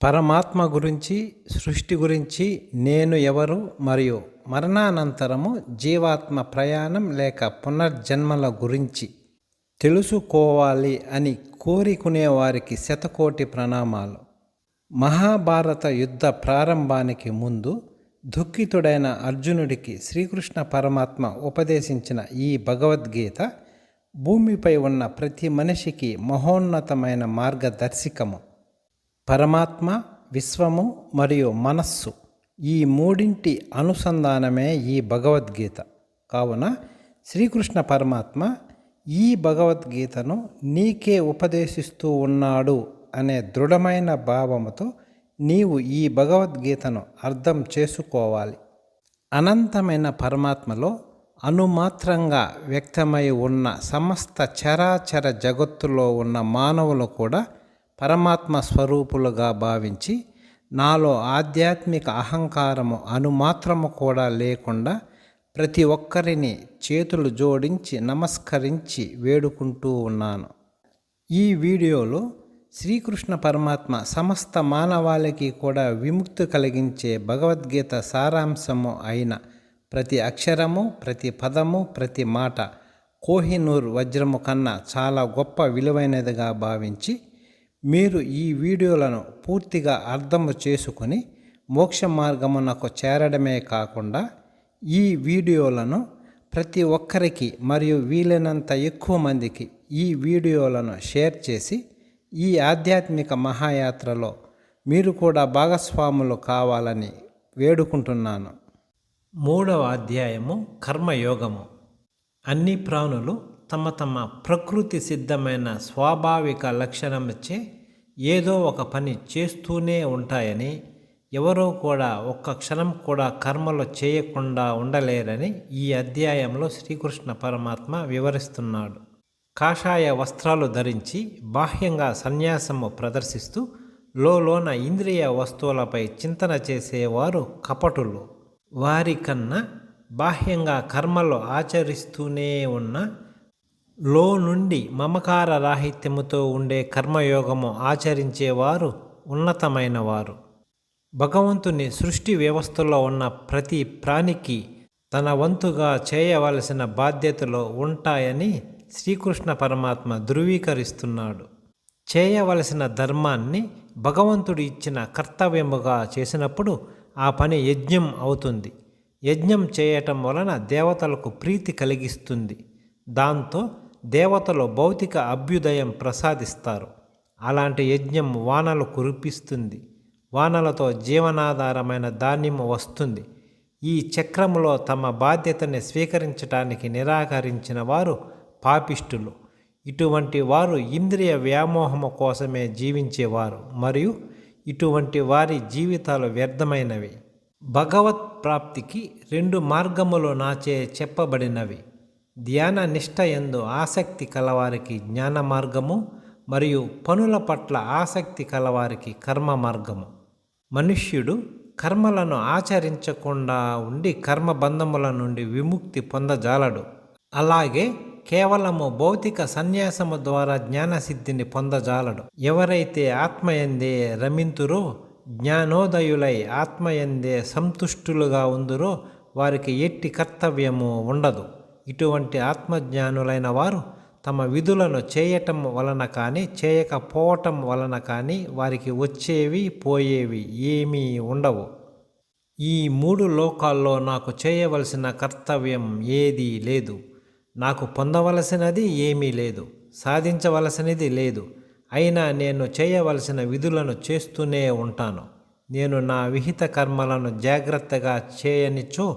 పరమాత్మ గురించి, సృష్టి గురించి, నేను ఎవరు మరియు మరణానంతరము జీవాత్మ ప్రయాణం లేక పునర్జన్మల గురించి తెలుసుకోవాలి అని కోరుకునే వారికి శతకోటి ప్రణామాలు. మహాభారత యుద్ధ ప్రారంభానికి ముందు దుఃఖితుడైన అర్జునుడికి శ్రీకృష్ణ పరమాత్మ ఉపదేశించిన ఈ భగవద్గీత భూమిపై ఉన్న ప్రతి మనిషికి మహోన్నతమైన మార్గదర్శకము. పరమాత్మ, విశ్వము మరియు మనస్సు ఈ మూడింటి అనుసంధానమే ఈ భగవద్గీత. కావున శ్రీకృష్ణ పరమాత్మ ఈ భగవద్గీతను నీకే ఉపదేశిస్తూ ఉన్నాడు అనే దృఢమైన భావముతో నీవు ఈ భగవద్గీతను అర్థం చేసుకోవాలి. అనంతమైన పరమాత్మలో అణుమాత్రంగా వ్యక్తమై ఉన్న సమస్త చరాచర జగత్తులో ఉన్న మానవులు కూడా పరమాత్మ స్వరూపులుగా భావించి నాలో ఆధ్యాత్మిక అహంకారము అణుమాత్రము కూడా లేకుండా ప్రతి ఒక్కరిని చేతులు జోడించి నమస్కరించి వేడుకుంటూ ఉన్నాను. ఈ వీడియోలో శ్రీకృష్ణ పరమాత్మ సమస్త మానవాళికి కూడా విముక్తి కలిగించే భగవద్గీత సారాంశము అయిన ప్రతి అక్షరము, ప్రతి పదము, ప్రతి మాట కోహినూర్ వజ్రము కన్నా చాలా గొప్ప విలువైనదిగా భావించి మీరు ఈ వీడియోలను పూర్తిగా అర్థము చేసుకొని మోక్ష మార్గమునకు చేరడమే కాకుండా ఈ వీడియోలను ప్రతి ఒక్కరికి మరియు వీలైనంత ఎక్కువ మందికి ఈ వీడియోలను షేర్ చేసి ఈ ఆధ్యాత్మిక మహాయాత్రలో మీరు కూడా భాగస్వాములు కావాలని వేడుకుంటున్నాను. 3వ అధ్యాయము కర్మయోగము. అన్ని ప్రాణులు తమ తమ ప్రకృతి సిద్ధమైన స్వాభావిక లక్షణమిచ్చే ఏదో ఒక పని చేస్తూనే ఉంటాయని, ఎవరో కూడా ఒక్క క్షణం కూడా కర్మలు చేయకుండా ఉండలేరని ఈ అధ్యాయంలో శ్రీకృష్ణ పరమాత్మ వివరిస్తున్నాడు. కాషాయ వస్త్రాలు ధరించి బాహ్యంగా సన్యాసము ప్రదర్శిస్తూ లోన ఇంద్రియ వస్తువులపై చింతన చేసేవారు కపటులు. వారికన్నా బాహ్యంగా కర్మలు ఆచరిస్తూనే ఉన్న నుండి మమకార రాహిత్యముతో ఉండే కర్మయోగము ఆచరించేవారు ఉన్నతమైన వారు. భగవంతుని సృష్టి వ్యవస్థలో ఉన్న ప్రతి ప్రాణికి తన వంతుగా చేయవలసిన బాధ్యతలు ఉంటాయని శ్రీకృష్ణ పరమాత్మ ధృవీకరిస్తున్నాడు. చేయవలసిన ధర్మాన్ని భగవంతుడు ఇచ్చిన కర్తవ్యముగా చేసినప్పుడు ఆ పని యజ్ఞం అవుతుంది. యజ్ఞం చేయటం వలన దేవతలకు ప్రీతి కలిగిస్తుంది. దాంతో దేవతలు భౌతిక అభ్యుదయం ప్రసాదిస్తారు. అలాంటి యజ్ఞం వానలు కురిపిస్తుంది. వానలతో జీవనాధారమైన ధాన్యము వస్తుంది. ఈ చక్రములో తమ బాధ్యతని స్వీకరించడానికి నిరాకరించిన వారు పాపిష్టులు. ఇటువంటి వారు ఇంద్రియ వ్యామోహము కోసమే జీవించేవారు మరియు ఇటువంటి వారి జీవితాలు వ్యర్థమైనవి. భగవత్ ప్రాప్తికి 2 మార్గములు నాచే చెప్పబడినవి. ధ్యాన నిష్ట యందు ఆసక్తి కలవారికి జ్ఞాన మార్గము మరియు పనుల పట్ల ఆసక్తి కలవారికి కర్మ మార్గము. మనుష్యుడు కర్మలను ఆచరించకుండా ఉండి కర్మబంధముల నుండి విముక్తి పొందజాలడు. అలాగే కేవలము భౌతిక సన్యాసము ద్వారా జ్ఞానసిద్ధిని పొందజాలడు. ఎవరైతే ఆత్మయందే రమింతురో, జ్ఞానోదయులై ఆత్మయందే సంతుష్టులుగా ఉందురో వారికి ఎట్టి కర్తవ్యము ఉండదు. ఇటువంటి ఆత్మజ్ఞానులైన వారు తమ విధులను చేయటం వలన కానీ చేయకపోవటం వలన కానీ వారికి వచ్చేవి పోయేవి ఏమీ ఉండవు. ఈ 3 లోకాల్లో నాకు చేయవలసిన కర్తవ్యం ఏదీ లేదు. నాకు పొందవలసినది ఏమీ లేదు, సాధించవలసినది లేదు. అయినా నేను చేయవలసిన విధులను చేస్తూనే ఉంటాను. నేను నా విహిత కర్మలను జాగ్రత్తగా చేయనిచో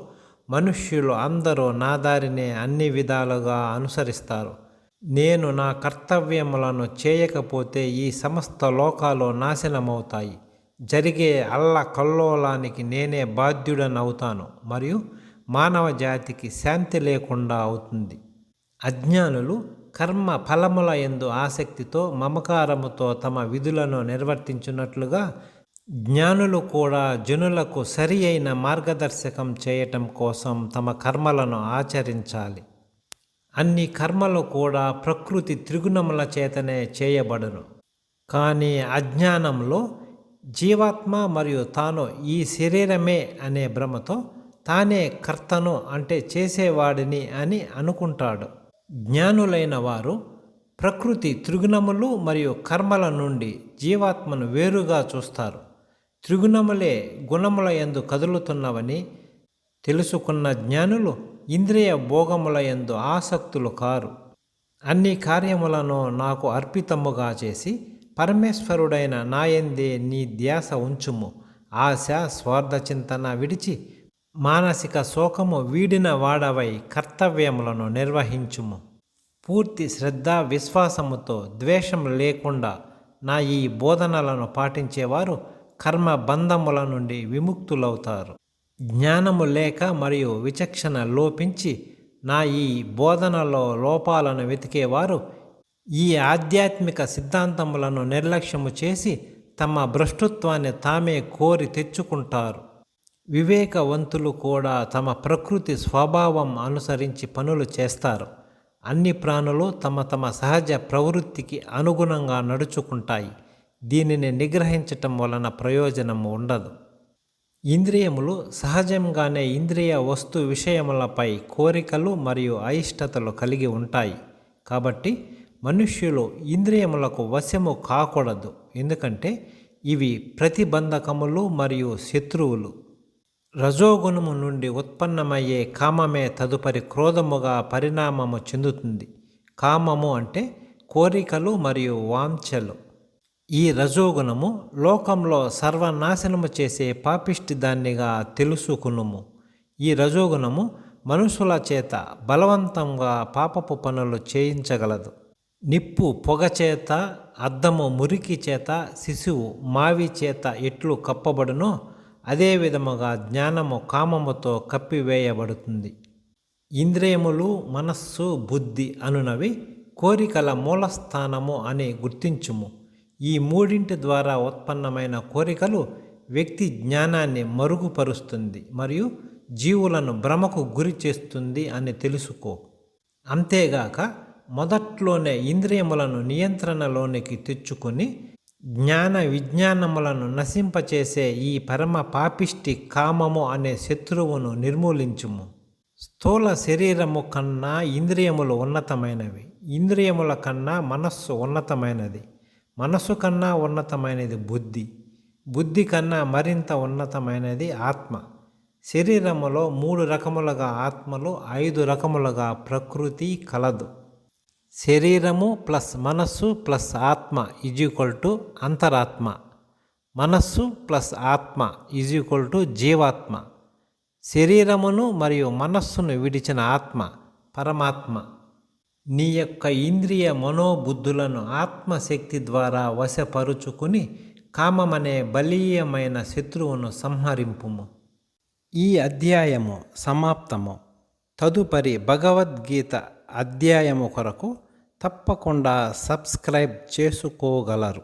మనుష్యులు అందరూ నా దారినే అన్ని విధాలుగా అనుసరిస్తారు. నేను నా కర్తవ్యములను చేయకపోతే ఈ సమస్త లోకాలు నాశనమవుతాయి. జరిగే అల్లకల్లోలానికి నేనే బాధ్యుడనవుతాను మరియు మానవ జాతికి శాంతి లేకుండా అవుతుంది. అజ్ఞానులు కర్మ ఫలముల యందు ఆసక్తితో మమకారముతో తమ విధులను నిర్వర్తించున్నట్లుగా జ్ఞానులు కూడా జనులకు సరి అయిన మార్గదర్శకం చేయటం కోసం తమ కర్మలను ఆచరించాలి. అన్ని కర్మలు కూడా ప్రకృతి త్రిగుణముల చేతనే చేయబడును. కానీ అజ్ఞానంలో జీవాత్మ మరియు తాను ఈ శరీరమే అనే భ్రమతో తానే కర్తను అంటే చేసేవాడిని అని అనుకుంటాడు. జ్ఞానులైన వారు ప్రకృతి త్రిగుణములు మరియు కర్మల నుండి జీవాత్మను వేరుగా చూస్తారు. త్రిగుణములే గుణముల యందు కదులుతున్నవని తెలుసుకున్న జ్ఞానులు ఇంద్రియ భోగముల యందు ఆసక్తులు కారు. అన్ని కార్యములను నాకు అర్పితముగా చేసి పరమేశ్వరుడైన నాయందే నీ ధ్యాస ఉంచుము. ఆశ స్వార్థ చింతన విడిచి మానసిక శోకము వీడిన వాడవై కర్తవ్యములను నిర్వహించుము. పూర్తి శ్రద్ధ విశ్వాసముతో ద్వేషం లేకుండా నా ఈ బోధనలను పాటించేవారు కర్మ బంధముల నుండి విముక్తులవుతారు. జ్ఞానము లేక మరియు విచక్షణ లోపించి నా ఈ బోధనలో లోపాలను వెతికేవారు ఈ ఆధ్యాత్మిక సిద్ధాంతములను నిర్లక్ష్యము చేసి తమ భ్రష్టత్వాన్ని తామే కోరి తెచ్చుకుంటారు. వివేకవంతులు కూడా తమ ప్రకృతి స్వభావం అనుసరించి పనులు చేస్తారు. అన్ని ప్రాణులు తమ తమ సహజ ప్రవృత్తికి అనుగుణంగా నడుచుకుంటాయి. దీనిని నిగ్రహించటం వలన ప్రయోజనం ఉండదు. ఇంద్రియములు సహజంగానే ఇంద్రియ వస్తు విషయములపై కోరికలు మరియు అయిష్టతలు కలిగి ఉంటాయి. కాబట్టి మనుష్యులు ఇంద్రియములకు వశము కాకూడదు, ఎందుకంటే ఇవి ప్రతిబంధకములు మరియు శత్రువులు. రజోగుణము నుండి ఉత్పన్నమయ్యే కామమే తదుపరి క్రోధముగా పరిణామము చెందుతుంది. కామము అంటే కోరికలు మరియు వాంఛలు. ఈ రజోగుణము లోకంలో సర్వనాశనము చేసే పాపిష్టి దాన్నిగా తెలుసుకునుము. ఈ రజోగుణము మనుషుల చేత బలవంతంగా పాపపు పనులు చేయించగలదు. నిప్పు పొగ చేత, అద్దము మురికి చేత, శిశువు మావి చేత ఎట్లు కప్పబడునో అదే విధముగా జ్ఞానము కామముతో కప్పివేయబడుతుంది. ఇంద్రియములు, మనస్సు, బుద్ధి అనునవి కోరికల మూలస్థానము అని గుర్తించుము. ఈ మూడింటి ద్వారా ఉత్పన్నమైన కోరికలు వ్యక్తి జ్ఞానాన్ని మరుగుపరుస్తుంది మరియు జీవులను భ్రమకు గురి చేస్తుంది అని తెలుసుకో. అంతేగాక మొదట్లోనే ఇంద్రియములను నియంత్రణలోనికి తెచ్చుకొని జ్ఞాన విజ్ఞానములను నశింపచేసే ఈ పరమ పాపిష్టి కామము అనే శత్రువును నిర్మూలించుము. స్థూల శరీరము కన్నా ఇంద్రియములు ఉన్నతమైనవి. ఇంద్రియముల కన్నా మనస్సు ఉన్నతమైనది. మనస్సు కన్నా ఉన్నతమైనది బుద్ధి. బుద్ధి కన్నా మరింత ఉన్నతమైనది ఆత్మ. శరీరములో 3 రకములుగా ఆత్మలు, 5 రకములుగా ప్రకృతి కలదు. శరీరము ప్లస్ మనస్సు ప్లస్ ఆత్మ = అంతరాత్మ. మనస్సు ప్లస్ ఆత్మ = జీవాత్మ. శరీరమును మరియు మనస్సును విడిచిన ఆత్మ పరమాత్మ. నీ యొక్క ఇంద్రియ మనోబుద్ధులను ఆత్మశక్తి ద్వారా వశపరుచుకుని కామమనే బలీయమైన శత్రువును సంహరింపుము. ఈ అధ్యాయము సమాప్తము. తదుపరి భగవద్గీత అధ్యాయము కొరకు తప్పకుండా సబ్స్క్రైబ్ చేసుకోగలరు.